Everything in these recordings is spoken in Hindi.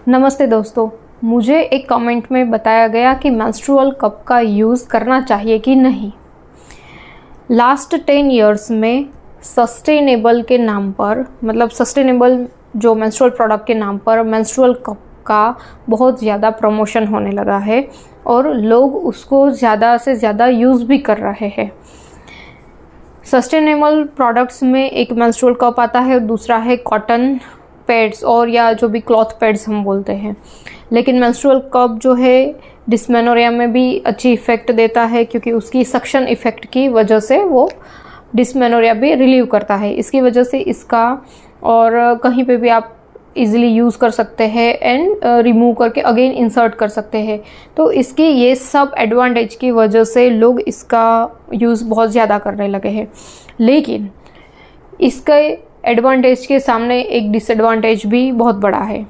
नमस्ते दोस्तों, मुझे एक कमेंट में बताया गया कि मेंस्ट्रुअल कप का यूज़ करना चाहिए कि नहीं। लास्ट 10 इयर्स में सस्टेनेबल के नाम पर, मतलब सस्टेनेबल जो मेंस्ट्रुअल प्रोडक्ट के नाम पर मेंस्ट्रुअल कप का बहुत ज़्यादा प्रमोशन होने लगा है और लोग उसको ज़्यादा से ज़्यादा यूज़ भी कर रहे हैं। सस्टेनेबल प्रोडक्ट्स में एक मेंस्ट्रुअल कप आता है और दूसरा है कॉटन पैड्स और या जो भी क्लॉथ पैड्स हम बोलते हैं। लेकिन मेंस्ट्रुअल कप जो है डिस्मेनोरिया में भी अच्छी इफ़ेक्ट देता है, क्योंकि उसकी सक्शन इफ़ेक्ट की वजह से वो डिस्मेनोरिया भी रिलीव करता है। इसकी वजह से इसका और कहीं पे भी आप इजीली यूज़ कर सकते हैं एंड रिमूव करके अगेन इंसर्ट कर सकते हैं। तो इसकी ये सब एडवांटेज की वजह से लोग इसका यूज़ बहुत ज़्यादा करने लगे हैं। लेकिन इसके एडवांटेज के सामने एक डिसएडवांटेज भी बहुत बड़ा है।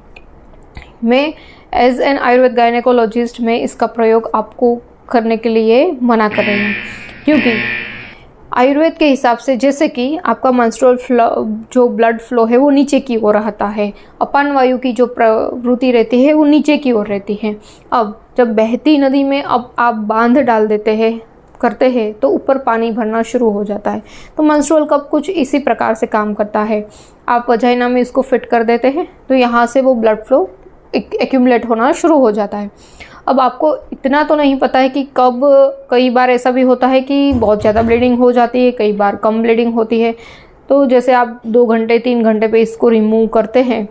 मैं एज एन आयुर्वेद गायनेकोलॉजिस्ट में इसका प्रयोग आपको करने के लिए मना कर रही हूँ, क्योंकि आयुर्वेद के हिसाब से जैसे कि आपका मेंस्ट्रुअल जो ब्लड फ्लो है वो नीचे की ओर रहता है, अपान वायु की जो प्रवृत्ति रहती है वो नीचे की ओर रहती है। अब जब बहती नदी में अब आप बांध डाल देते हैं करते हैं तो ऊपर पानी भरना शुरू हो जाता है। तो मेंस्ट्रुअल कप कुछ इसी प्रकार से काम करता है। आप वजाइना में इसको फिट कर देते हैं तो यहाँ से वो ब्लड फ्लो एक्यूमुलेट होना शुरू हो जाता है। अब आपको इतना तो नहीं पता है कि कब, कई बार ऐसा भी होता है कि बहुत ज़्यादा ब्लीडिंग हो जाती है, कई बार कम ब्लीडिंग होती है। तो जैसे आप 2 घंटे 3 घंटे पे इसको रिमूव करते हैं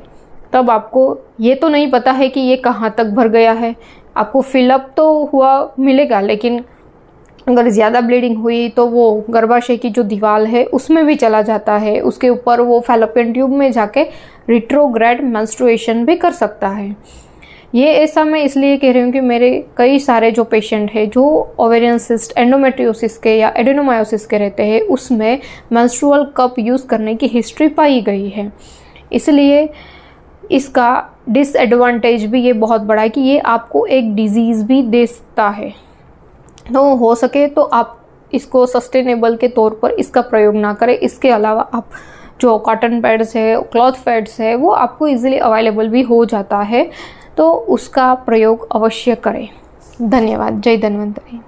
तब आपको ये तो नहीं पता है कि ये कहाँ तक भर गया है। आपको फिलअप तो हुआ मिलेगा, लेकिन अगर ज़्यादा ब्लीडिंग हुई तो वो गर्भाशय की जो दीवार है उसमें भी चला जाता है। उसके ऊपर वो फैलोपियन ट्यूब में जाके रिट्रोग्रेड मेंस्ट्रुएशन भी कर सकता है। ये ऐसा मैं इसलिए कह रही हूँ कि मेरे कई सारे जो पेशेंट हैं जो ओवेरियन सिस्ट, एंडोमेट्रियोसिस के या एडेनोमायोसिस के रहते हैं, उसमें मेंस्ट्रुअल कप यूज़ करने की हिस्ट्री पाई गई है। इसलिए इसका डिसएडवांटेज भी ये बहुत बड़ा है कि ये आपको एक डिजीज़ भी दे सकता है। तो हो सके तो आप इसको सस्टेनेबल के तौर पर इसका प्रयोग ना करें। इसके अलावा आप जो कॉटन पैड्स है, क्लॉथ पैड्स है, वो आपको इजीली अवेलेबल भी हो जाता है, तो उसका प्रयोग अवश्य करें। धन्यवाद। जय धन्वंतरी।